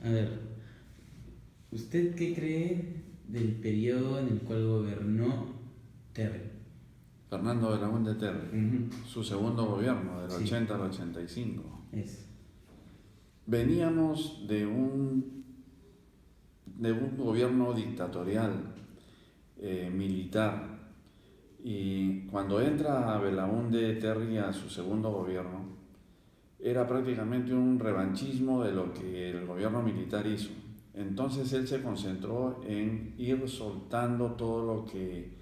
A ver, ¿usted qué cree del periodo en el cual gobernó Terry? Fernando Belaúnde Terry, Ujú. su segundo gobierno, del Sí, 80 al 85. es. Veníamos de un gobierno dictatorial, militar, y cuando entra Belaúnde Terry a su segundo gobierno, era prácticamente un revanchismo de lo que el gobierno militar hizo. Entonces él se concentró en ir soltando todo lo que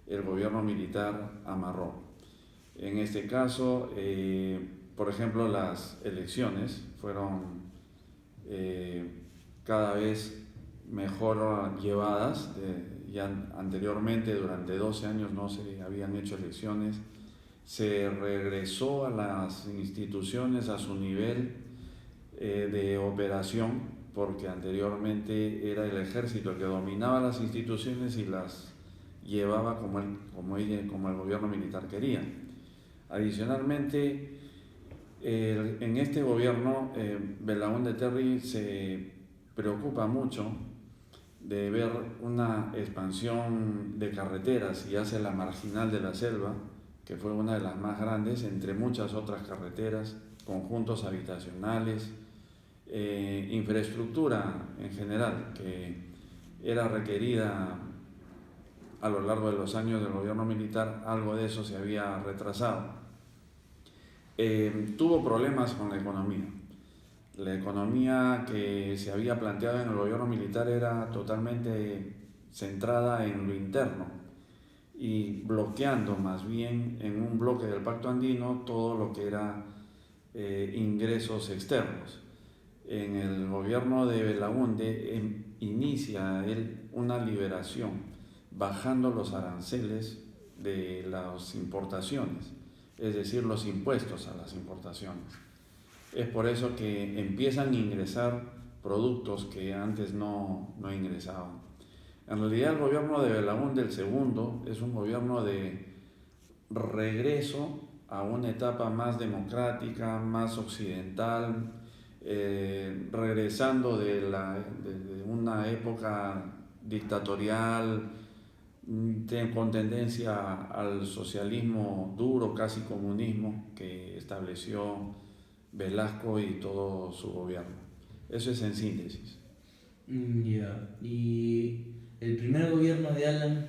el gobierno militar amarró. En este caso, por ejemplo, las elecciones fueron eh, cada vez mejor llevadas. Ya anteriormente, durante 12 años, no se habían hecho elecciones. Se regresó a las instituciones a su nivel de operación, porque anteriormente era el ejército el que dominaba las instituciones y las llevaba como el gobierno militar quería. Adicionalmente, en este gobierno, Belaúnde Terry se preocupa mucho de ver una expansión de carreteras y hace la Marginal de la Selva, que fue una de las más grandes, entre muchas otras carreteras, conjuntos habitacionales, infraestructura en general, que era requerida a lo largo de los años del gobierno militar. Algo de eso se había retrasado. Tuvo problemas con la economía. La economía que se había planteado en el gobierno militar era totalmente centrada en lo interno y bloqueando más bien en un bloque del Pacto Andino todo lo que era ingresos externos. En el gobierno de Belaúnde inicia él una liberación bajando los aranceles de las importaciones, es decir, los impuestos a las importaciones. Es por eso que empiezan a ingresar productos que antes no ingresaban. En realidad el gobierno de Belaúnde el segundo es un gobierno de regreso a una etapa más democrática, más occidental, regresando de una época dictatorial, con tendencia al socialismo duro, casi comunismo, que estableció Velasco y todo su gobierno. Eso es en síntesis. Ya. ¿Y el primer gobierno de Alan?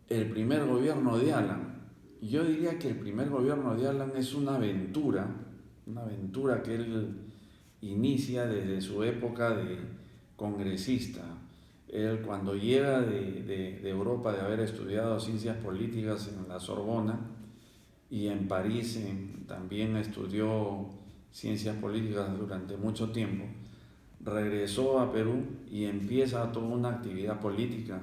El primer gobierno de Alan. Yo diría que el primer gobierno de Alan es una aventura que él inicia desde su época de congresista. Él cuando llega de Europa, de haber estudiado ciencias políticas en la Sorbona y en París también estudió ciencias políticas durante mucho tiempo, regresó a Perú y empieza toda una actividad política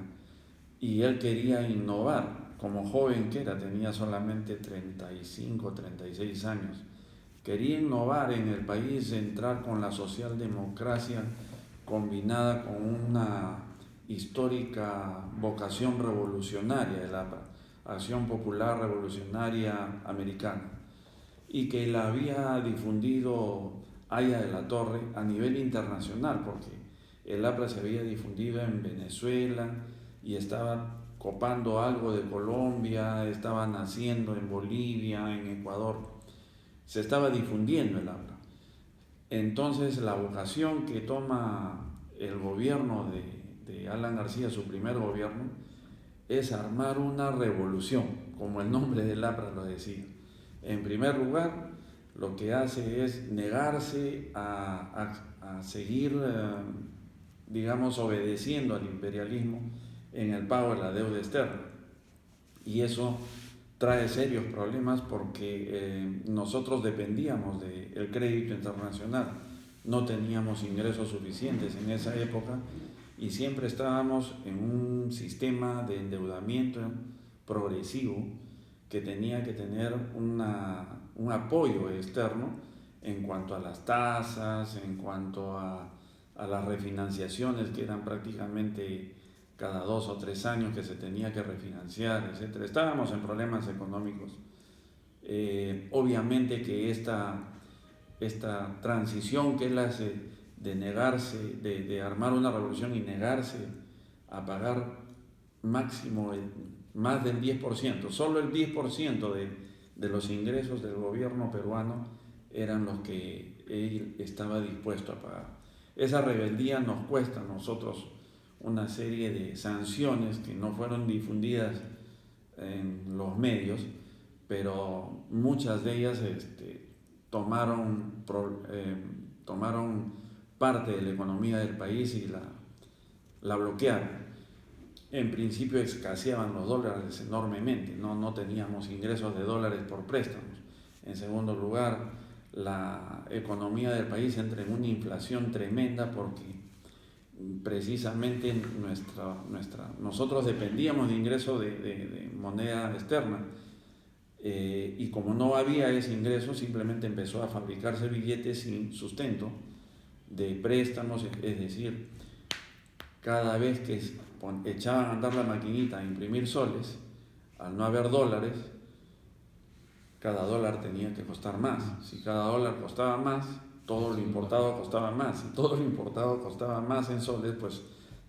y él quería innovar, como joven que era, tenía solamente 35, 36 años. Quería innovar en el país, entrar con la socialdemocracia combinada con una histórica vocación revolucionaria de la Acción Popular Revolucionaria Americana, y que la había difundido Haya de la Torre a nivel internacional, porque el APRA se había difundido en Venezuela y estaba copando algo de Colombia, estaba naciendo en Bolivia, en Ecuador, se estaba difundiendo el APRA. Entonces la vocación que toma el gobierno de Alan García, su primer gobierno, es armar una revolución, como el nombre del APRA lo decía. En primer lugar, lo que hace es negarse a seguir, digamos, obedeciendo al imperialismo en el pago de la deuda externa. Y eso trae serios problemas porque nosotros dependíamos del crédito internacional, no teníamos ingresos suficientes en esa época y siempre estábamos en un sistema de endeudamiento progresivo que tenía que tener un apoyo externo en cuanto a las tasas, en cuanto a las refinanciaciones, que eran prácticamente cada 2 o 3 años que se tenía que refinanciar, etc. Estábamos en problemas económicos. Obviamente que esta transición que él hace de negarse, de armar una revolución y negarse a pagar máximo más del 10%. Solo el 10% de los ingresos del gobierno peruano eran los que él estaba dispuesto a pagar. Esa rebeldía nos cuesta a nosotros una serie de sanciones que no fueron difundidas en los medios, pero muchas de ellas tomaron parte de la economía del país y la bloquearon. En principio escaseaban los dólares enormemente, no teníamos ingresos de dólares por préstamos. En segundo lugar, la economía del país entra en una inflación tremenda porque precisamente nosotros dependíamos de ingresos de moneda externa, y como no había ese ingreso, simplemente empezó a fabricarse billetes sin sustento de préstamos, es decir, cada vez que echaban a andar la maquinita a imprimir soles, al no haber dólares, cada dólar tenía que costar más. Si cada dólar costaba más, todo lo importado costaba más. Si todo lo importado costaba más en soles, pues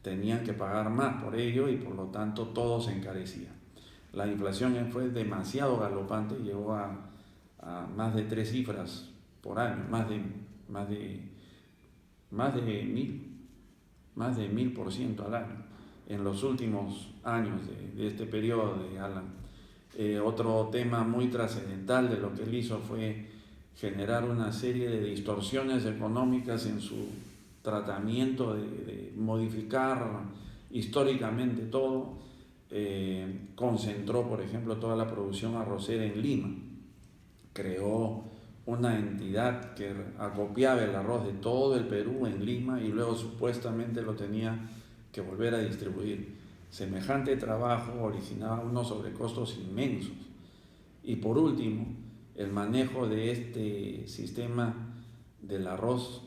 tenían que pagar más por ello y por lo tanto todo se encarecía. La inflación fue demasiado galopante, llegó a más de 3 cifras por año, más de 1000% al año en los últimos años de este periodo de Alan. Otro tema muy trascendental de lo que él hizo fue generar una serie de distorsiones económicas en su tratamiento de modificar históricamente todo. Concentró, por ejemplo, toda la producción arrocera en Lima, creó una entidad que acopiaba el arroz de todo el Perú en Lima y luego supuestamente lo tenía que volver a distribuir. Semejante trabajo originaba unos sobrecostos inmensos. Y por último, el manejo de este sistema del arroz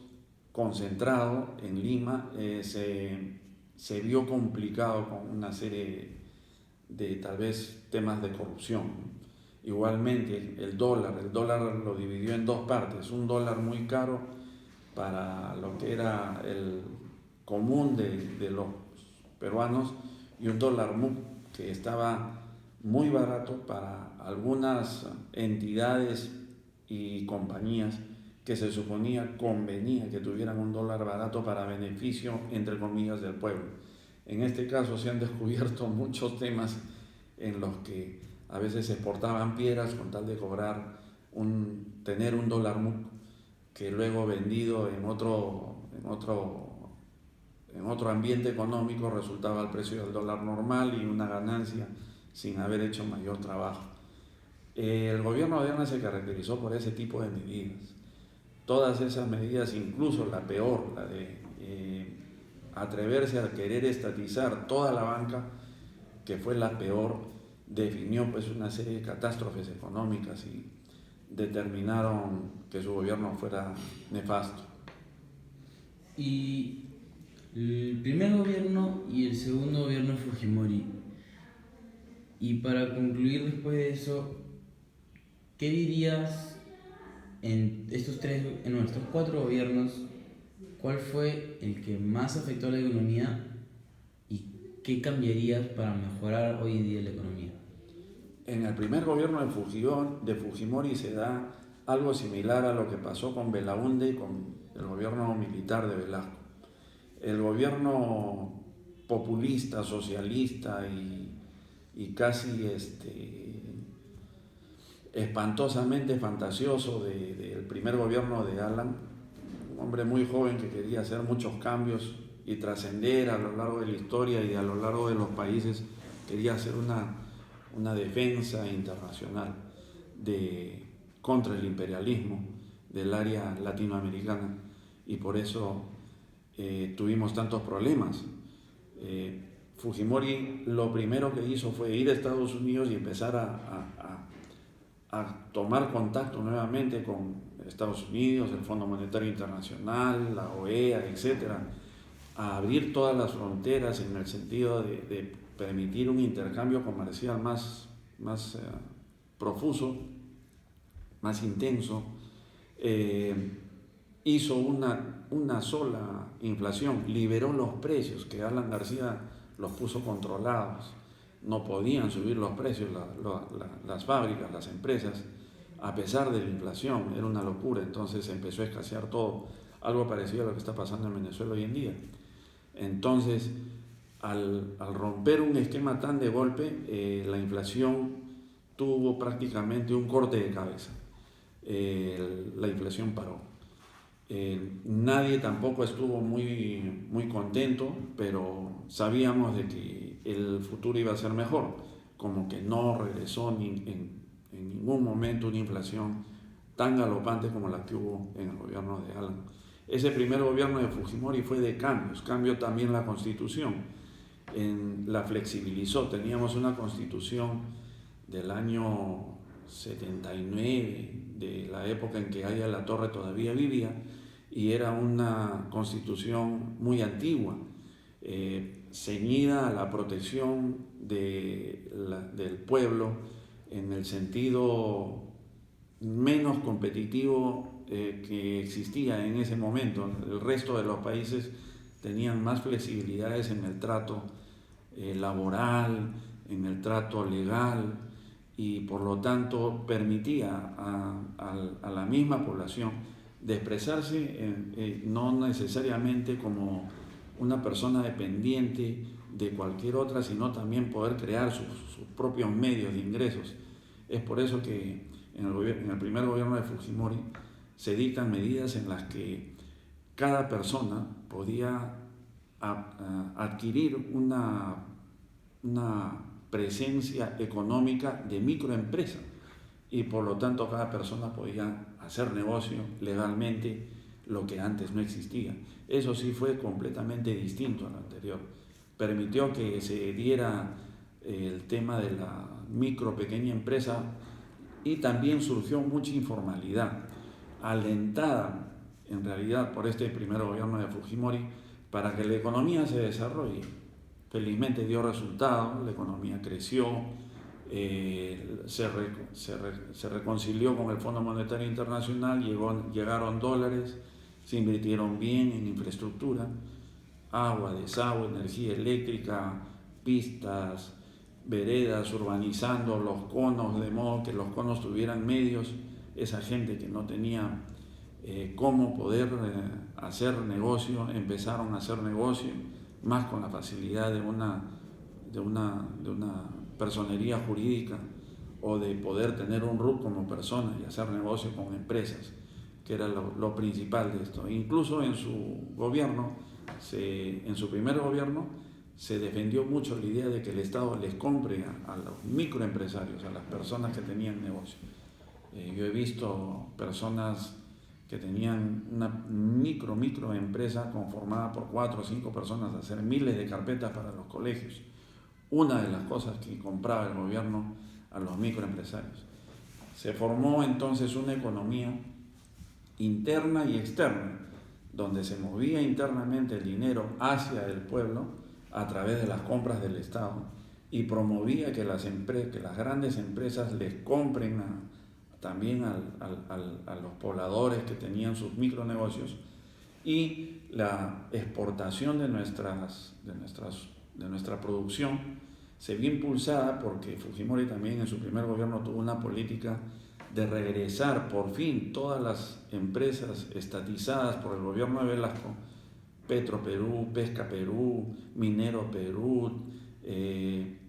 concentrado en Lima se vio complicado con una serie de tal vez temas de corrupción. Igualmente el dólar lo dividió en dos partes, un dólar muy caro para lo que era el común de los peruanos y un dólar que estaba muy barato para algunas entidades y compañías que se suponía convenía que tuvieran un dólar barato para beneficio, entre comillas, del pueblo. En este caso se han descubierto muchos temas en los que a veces se exportaban piedras con tal de tener un dólar MUC que luego vendido en otro ambiente económico resultaba al precio del dólar normal y una ganancia sin haber hecho mayor trabajo. El gobierno de Diana se caracterizó por ese tipo de medidas. Todas esas medidas, incluso la peor, la de atreverse a querer estatizar toda la banca, que fue la peor, definió pues una serie de catástrofes económicas y determinaron que su gobierno fuera nefasto. Y el primer gobierno y el segundo gobierno Fujimori. Y para concluir después de eso, ¿qué dirías en estos 4 gobiernos? ¿Cuál fue el que más afectó a la economía y qué cambiarías para mejorar hoy en día la economía? En el primer gobierno de Fujimori se da algo similar a lo que pasó con Belaúnde y con el gobierno militar de Velasco. El gobierno populista, socialista y casi espantosamente fantasioso del primer gobierno de Alan, un hombre muy joven que quería hacer muchos cambios y trascender a lo largo de la historia y a lo largo de los países, quería hacer una defensa internacional contra el imperialismo del área latinoamericana, y por eso tuvimos tantos problemas. Fujimori lo primero que hizo fue ir a Estados Unidos y empezar a tomar contacto nuevamente con Estados Unidos, el Fondo Monetario Internacional, la OEA, etc., a abrir todas las fronteras en el sentido de permitir un intercambio comercial más profuso, más intenso. Hizo una una sola inflación, liberó los precios, que Alan García los puso controlados. No podían subir los precios las fábricas, las empresas, a pesar de la inflación, era una locura. Entonces empezó a escasear todo, algo parecido a lo que está pasando en Venezuela hoy en día. Entonces, al romper un esquema tan de golpe, la inflación tuvo prácticamente un corte de cabeza. La inflación paró. Nadie tampoco estuvo muy contento, pero sabíamos de que el futuro iba a ser mejor, como que no regresó en ningún momento una inflación tan galopante como la que hubo en el gobierno de Alan. Ese primer gobierno de Fujimori fue de cambios, cambió también la constitución, la flexibilizó. Teníamos una constitución del año 79, de la época en que Aya La Torre todavía vivía, y era una constitución muy antigua, ceñida a la protección del pueblo en el sentido menos competitivo que existía en ese momento. El resto de los países tenían más flexibilidades en el trato laboral, en el trato legal, y por lo tanto permitía a la misma población de expresarse no necesariamente como una persona dependiente de cualquier otra, sino también poder crear sus propios medios de ingresos. Es por eso que en el primer gobierno de Fujimori se dictan medidas en las que cada persona podía adquirir una presencia económica de microempresa, y por lo tanto cada persona podía hacer negocio legalmente, lo que antes no existía. Eso sí fue completamente distinto a lo anterior. Permitió que se diera el tema de la pequeña empresa, y también surgió mucha informalidad, alentada en realidad por este primer gobierno de Fujimori, para que la economía se desarrolle. Felizmente dio resultado, la economía creció, se reconcilió con el Fondo Monetario Internacional, llegaron dólares, se invirtieron bien en infraestructura, agua, desagüe, energía eléctrica, pistas, veredas, urbanizando los conos, de modo que los conos tuvieran medios. Esa gente que no tenía cómo poder hacer negocio, empezaron a hacer negocio, más con la facilidad de una personería jurídica, o de poder tener un RUT como persona y hacer negocio con empresas, que era lo principal de esto. Incluso en su gobierno, en su primer gobierno, se defendió mucho la idea de que el Estado les compre a los microempresarios, a las personas que tenían negocio. Yo he visto personas que tenían una microempresa conformada por 4 o 5 personas, hacer miles de carpetas para los colegios. Una de las cosas que compraba el gobierno a los microempresarios. Se formó entonces una economía interna y externa, donde se movía internamente el dinero hacia el pueblo a través de las compras del Estado, y promovía que las grandes empresas les compren también a los pobladores que tenían sus micronegocios, y la exportación de nuestra producción se vio impulsada porque Fujimori también en su primer gobierno tuvo una política de regresar por fin todas las empresas estatizadas por el gobierno de Velasco, Petroperú, Pesca Perú, Minero Perú,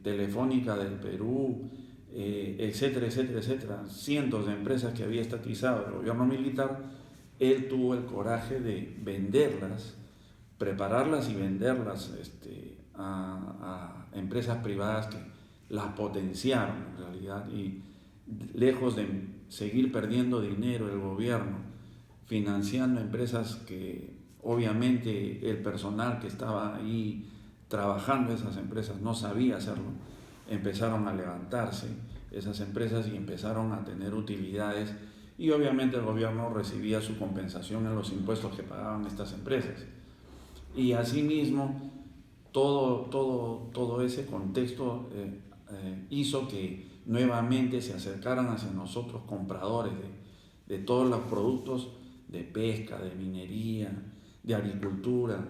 Telefónica del Perú, etcétera, etcétera, etcétera, cientos de empresas que había estatizado el gobierno militar. Él tuvo el coraje de venderlas, prepararlas y venderlas a empresas privadas que las potenciaron en realidad, y lejos de seguir perdiendo dinero el gobierno financiando empresas que obviamente el personal que estaba ahí trabajando en esas empresas no sabía hacerlo, empezaron a levantarse esas empresas y empezaron a tener utilidades, y obviamente el gobierno recibía su compensación en los impuestos que pagaban estas empresas. Y asimismo todo ese contexto hizo que nuevamente se acercaran hacia nosotros compradores de todos los productos de pesca, de minería, de agricultura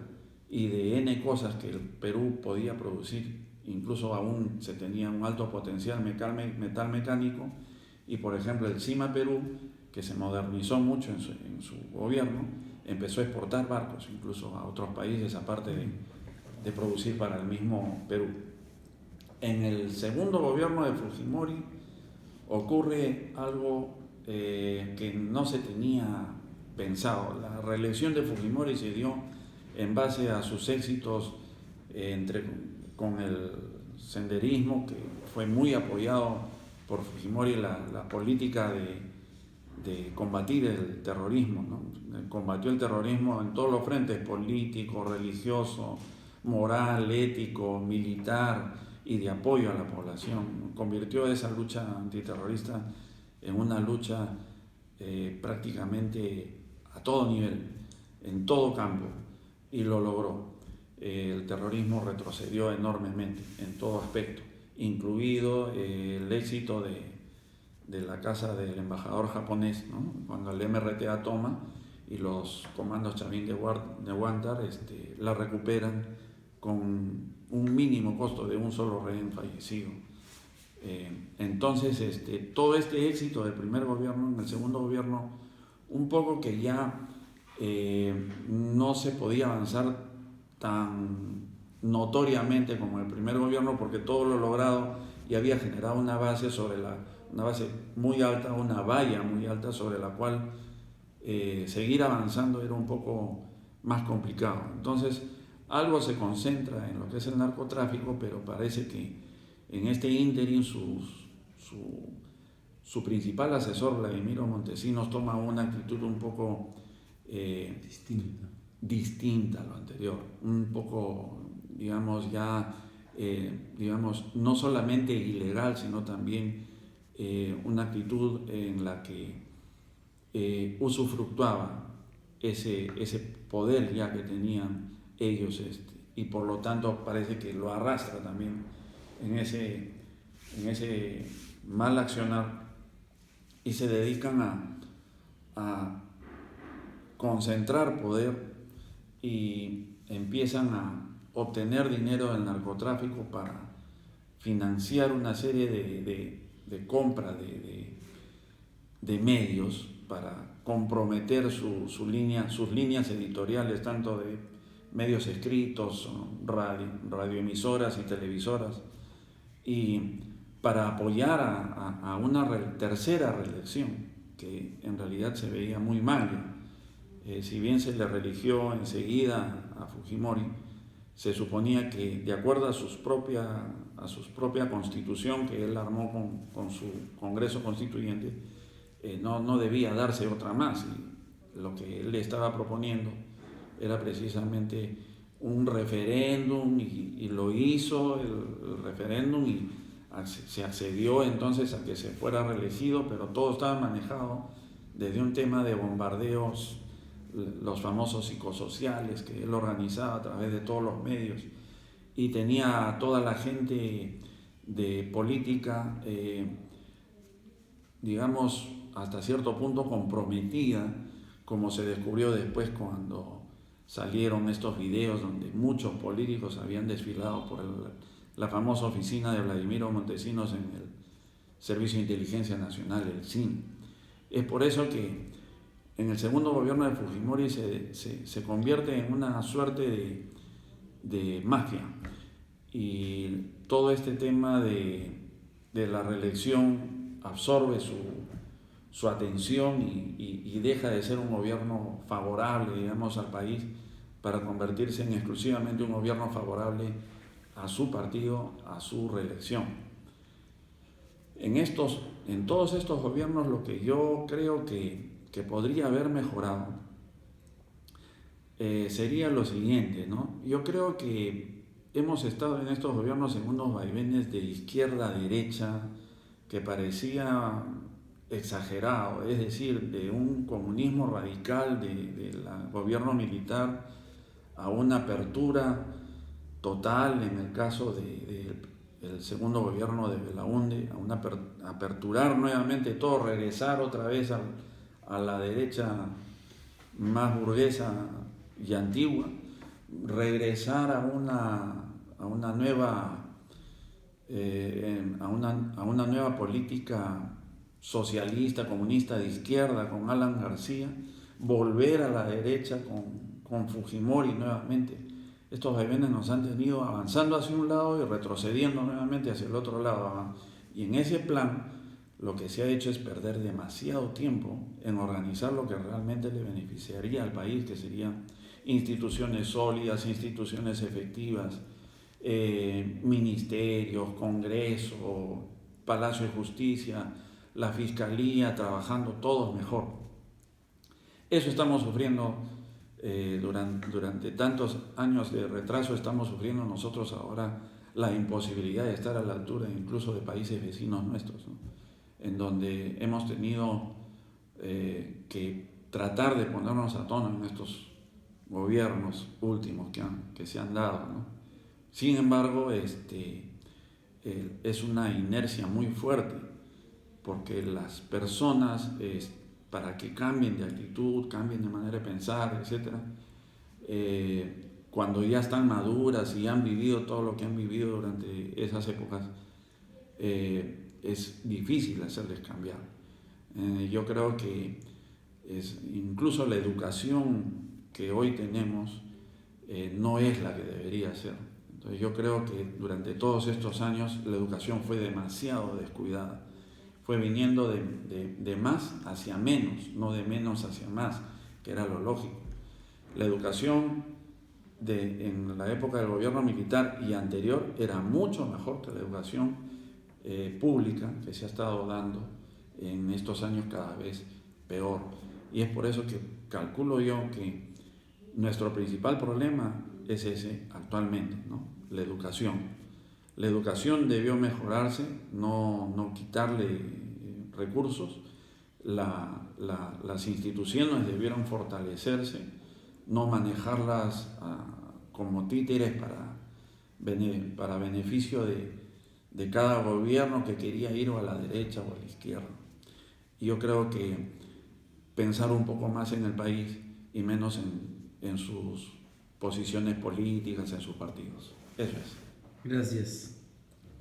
y de N cosas que el Perú podía producir, incluso aún se tenía un alto potencial metal mecánico, y por ejemplo el CIMA Perú, que se modernizó mucho en su gobierno, empezó a exportar barcos incluso a otros países, aparte de producir para el mismo Perú. En el segundo gobierno de Fujimori ocurre algo que no se tenía pensado. La reelección de Fujimori se dio en base a sus éxitos con el senderismo, que fue muy apoyado por Fujimori, la política de combatir el terrorismo, ¿no? Combatió el terrorismo en todos los frentes: político, religioso, moral, ético, militar y de apoyo a la población. Convirtió esa lucha antiterrorista en una lucha prácticamente a todo nivel, en todo campo, y lo logró. El terrorismo retrocedió enormemente en todo aspecto, incluido el éxito de la casa del embajador japonés, ¿no? Cuando el MRTA toma y los comandos Chavín de Huántar la recuperan con un mínimo costo de un solo rehén fallecido. Entonces, todo este éxito del primer gobierno, en el segundo gobierno, un poco que ya no se podía avanzar tan notoriamente como el primer gobierno, porque todo lo logrado ya había generado una base muy alta, una valla muy alta sobre la cual seguir avanzando era un poco más complicado. Entonces, algo se concentra en lo que es el narcotráfico, pero parece que en este ínterin su principal asesor, Vladimiro Montesinos, toma una actitud un poco distinta a lo anterior, un poco, digamos, no solamente ilegal, sino también una actitud en la que usufructuaba ese poder ya que tenían ellos, y por lo tanto parece que lo arrastra también en ese mal accionar, y se dedican a concentrar poder y empiezan a obtener dinero del narcotráfico para financiar una serie de compra de medios para comprometer sus líneas editoriales, tanto de medios escritos, radioemisoras y televisoras, y para apoyar a una tercera reelección, que en realidad se veía muy mal. Si bien se le religió enseguida a Fujimori, se suponía que, de acuerdo a su propia constitución que él armó con su Congreso Constituyente, no debía darse otra más, y lo que él estaba proponiendo era precisamente un referéndum, y lo hizo el referéndum, y se accedió entonces a que se fuera reelegido, pero todo estaba manejado desde un tema de bombardeos, los famosos psicosociales que él organizaba a través de todos los medios, y tenía a toda la gente de política, digamos, hasta cierto punto comprometida, como se descubrió después cuando salieron estos videos donde muchos políticos habían desfilado por la famosa oficina de Vladimiro Montesinos en el Servicio de Inteligencia Nacional, el SIN. Es por eso que en el segundo gobierno de Fujimori se convierte en una suerte de mafia, y todo este tema de la reelección absorbe su atención y deja de ser un gobierno favorable, digamos, al país, para convertirse en exclusivamente un gobierno favorable a su partido, a su reelección. En todos estos gobiernos, lo que yo creo que podría haber mejorado sería lo siguiente, ¿no? Yo creo que hemos estado en estos gobiernos en unos vaivenes de izquierda a derecha que parecía exagerado, es decir, de un comunismo radical del gobierno militar a una apertura total en el caso del segundo gobierno de Belaúnde, a una aperturar nuevamente todo, regresar otra vez a la derecha más burguesa y antigua, regresar a una nueva política socialista, comunista de izquierda con Alan García, volver a la derecha con Fujimori nuevamente. Estos vaivenes nos han tenido avanzando hacia un lado y retrocediendo nuevamente hacia el otro lado. Y en ese plan lo que se ha hecho es perder demasiado tiempo en organizar lo que realmente le beneficiaría al país, que serían instituciones sólidas, instituciones efectivas, ministerios, Congreso, Palacio de Justicia, la Fiscalía, trabajando todos mejor. Eso estamos sufriendo durante tantos años de retraso, estamos sufriendo nosotros ahora la imposibilidad de estar a la altura incluso de países vecinos nuestros, ¿no? En donde hemos tenido que tratar de ponernos a tono en estos gobiernos últimos que se han dado, ¿no? Sin embargo, es una inercia muy fuerte, porque las personas, para que cambien de actitud, cambien de manera de pensar, etc., cuando ya están maduras y han vivido todo lo que han vivido durante esas épocas, es difícil hacerles cambiar. Yo creo que incluso la educación que hoy tenemos no es la que debería ser. Entonces yo creo que durante todos estos años la educación fue demasiado descuidada. Fue viniendo de más hacia menos, no de menos hacia más, que era lo lógico. La educación en la época del gobierno militar y anterior era mucho mejor que la educación pública que se ha estado dando en estos años, cada vez peor. Y es por eso que calculo yo que nuestro principal problema es ese actualmente, ¿no? La educación. La educación debió mejorarse, no quitarle recursos. Las instituciones debieron fortalecerse, no manejarlas como títeres para beneficio de cada gobierno que quería ir o a la derecha o a la izquierda. Y yo creo que pensar un poco más en el país y menos en sus posiciones políticas, en sus partidos. Eso es. Gracias.